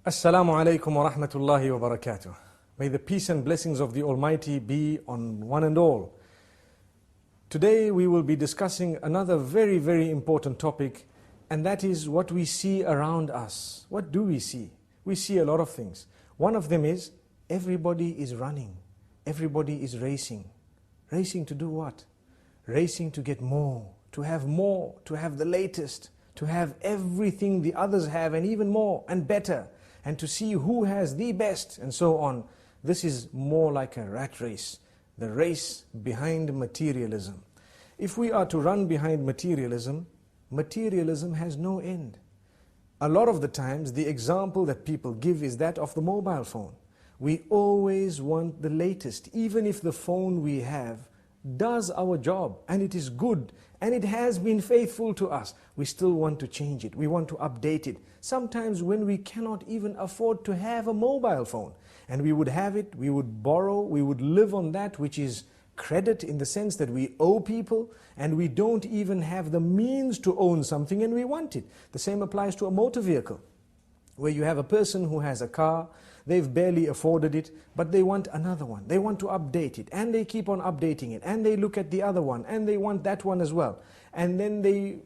Assalamu alaikum wa rahmatullahi wa barakatuh. May the peace and blessings of the Almighty be on one and all. Today we will be discussing another very, very important topic, and that is what we see around us. What do we see? We see a lot of things. One of them is everybody is running. Everybody is racing. Racing to do what? Racing to get more, to have the latest, to have everything the others have and even more and better, and to see who has the best and so on. This is more like a rat race, the race behind materialism. If we are to run behind materialism, materialism has no end. A lot of the times the example that people give is that of the mobile phone. We always want the latest, even if the phone we have does our job and it is good and it has been faithful to us. We still want to change it. We want to update it. Sometimes when we cannot even afford to have a mobile phone, and we would have it, we would borrow, we would live on that which is credit, in the sense that we owe people and we don't even have the means to own something and we want it. The same applies to a motor vehicle, where you have a person who has a car, they've barely afforded it, but they want another one. They want to update it, and they keep on updating it, and they look at the other one, and they want that one as well. And then they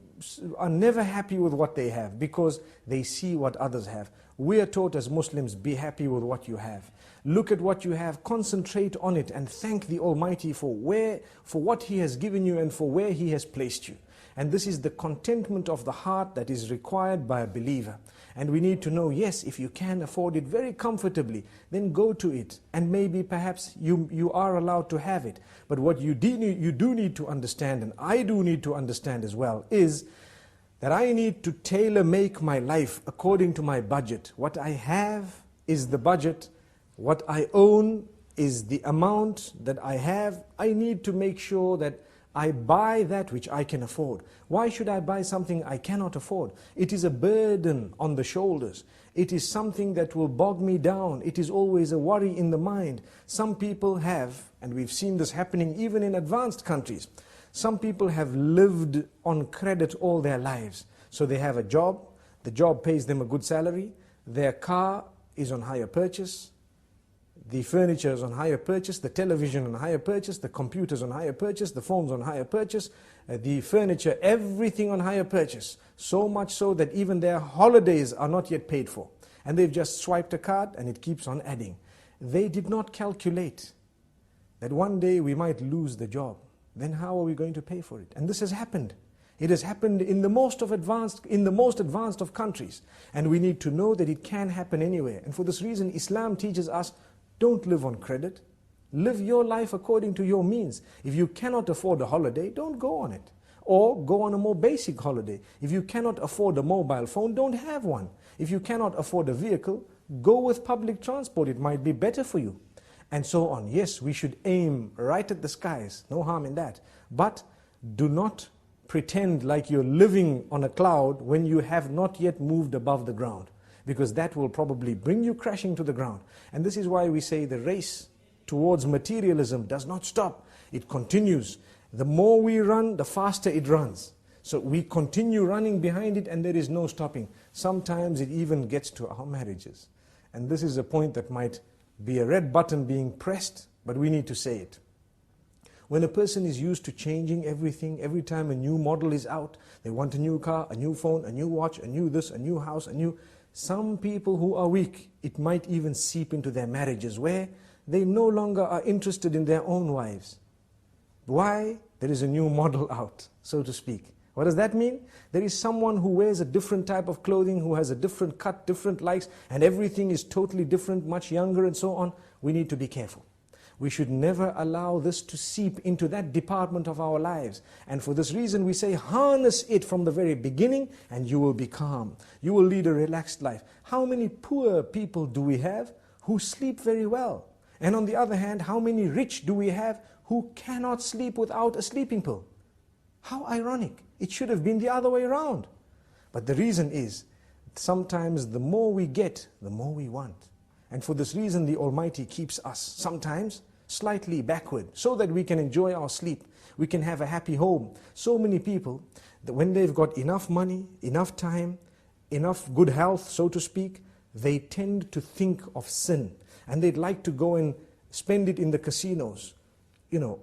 are never happy with what they have, because they see what others have. We are taught as Muslims, be happy with what you have. Look at what you have, concentrate on it, and thank the Almighty for what He has given you and for where He has placed you. And this is the contentment of the heart that is required by a believer. And we need to know, yes, if you can afford it very comfortably, then go to it. And maybe perhaps you are allowed to have it. But what you do need to understand, and I do need to understand as well, is that I need to tailor-make my life according to my budget. What I have is the budget. What I own is the amount that I have. I need to make sure that I buy that which I can afford. Why should I buy something I cannot afford? It is a burden on the shoulders. It is something that will bog me down. It is always a worry in the mind. Some people have, and we've seen this happening even in advanced countries, some people have lived on credit all their lives. So they have a job, the job pays them a good salary, their car is on hire purchase, the furniture is on hire purchase, the television on hire purchase, the computers on hire purchase, the phones on hire purchase, the furniture, everything on hire purchase. So much so that even their holidays are not yet paid for. And they've just swiped a card and it keeps on adding. They did not calculate that one day we might lose the job. Then how are we going to pay for it? And this has happened. It has happened in the most advanced of countries. And we need to know that it can happen anywhere. And for this reason, Islam teaches us, don't live on credit. Live your life according to your means. If you cannot afford a holiday, don't go on it. Or go on a more basic holiday. If you cannot afford a mobile phone, don't have one. If you cannot afford a vehicle, go with public transport. It might be better for you. And so on. Yes, we should aim right at the skies. No harm in that. But do not pretend like you're living on a cloud when you have not yet moved above the ground. Because that will probably bring you crashing to the ground. And this is why we say the race towards materialism does not stop. It continues. The more we run, the faster it runs. So we continue running behind it and there is no stopping. Sometimes it even gets to our marriages. And this is a point that might be a red button being pressed, but we need to say it. When a person is used to changing everything, every time a new model is out, they want a new car, a new phone, a new watch, a new this, a new house, some people who are weak, it might even seep into their marriages where they no longer are interested in their own wives. Why? There is a new model out, so to speak. What does that mean? There is someone who wears a different type of clothing, who has a different cut, different likes, and everything is totally different, much younger and so on. We need to be careful. We should never allow this to seep into that department of our lives. And for this reason we say, harness it from the very beginning and you will be calm. You will lead a relaxed life. How many poor people do we have who sleep very well? And on the other hand, how many rich do we have who cannot sleep without a sleeping pill? How ironic. It should have been the other way around. But the reason is, sometimes the more we get, the more we want. And for this reason, the Almighty keeps us sometimes slightly backward, so that we can enjoy our sleep, we can have a happy home. So many people, that when they've got enough money, enough time, enough good health, so to speak, they tend to think of sin, and they'd like to go and spend it in the casinos,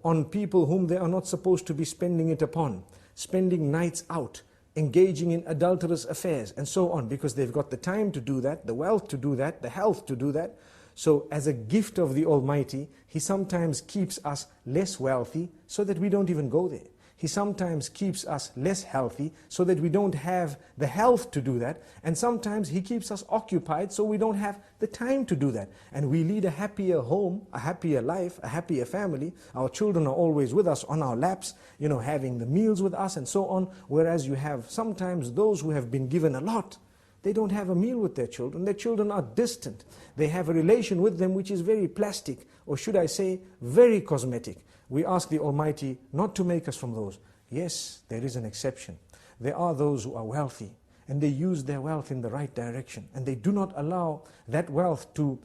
on people whom they are not supposed to be spending it upon, spending nights out, engaging in adulterous affairs, and so on, because they've got the time to do that, the wealth to do that, the health to do that. So as a gift of the Almighty, He sometimes keeps us less wealthy so that we don't even go there. He sometimes keeps us less healthy so that we don't have the health to do that. And sometimes He keeps us occupied so we don't have the time to do that. And we lead a happier home, a happier life, a happier family. Our children are always with us on our laps, having the meals with us and so on. Whereas you have sometimes those who have been given a lot, they don't have a meal with their children. Their children are distant. They have a relation with them which is very plastic, or should I say, very cosmetic. We ask the Almighty not to make us from those. Yes, there is an exception. There are those who are wealthy, and they use their wealth in the right direction, and they do not allow that wealth to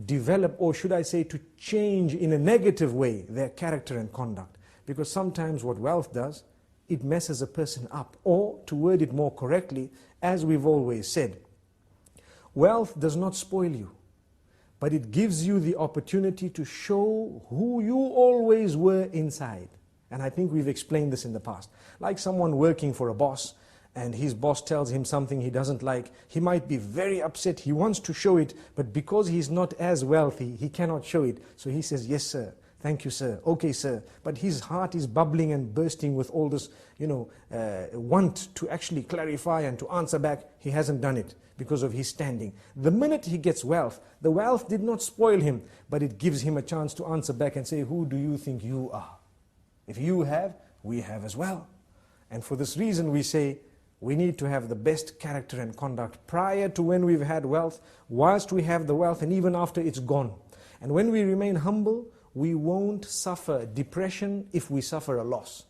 develop, or should I say, to change in a negative way their character and conduct. Because sometimes what wealth does, it messes a person up. Or, to word it more correctly, as we've always said, wealth does not spoil you, but it gives you the opportunity to show who you always were inside. And I think we've explained this in the past. Like someone working for a boss, and his boss tells him something he doesn't like, he might be very upset, he wants to show it, but because he's not as wealthy, he cannot show it. So he says, yes sir, thank you sir, okay sir. But his heart is bubbling and bursting with all this, want to actually clarify and to answer back. He hasn't done it because of his standing. The minute he gets wealth, the wealth did not spoil him, but it gives him a chance to answer back and say, who do you think you are? If you have, we have as well. And for this reason we say, we need to have the best character and conduct prior to when we've had wealth, whilst we have the wealth, and even after it's gone. And when we remain humble, we won't suffer depression if we suffer a loss.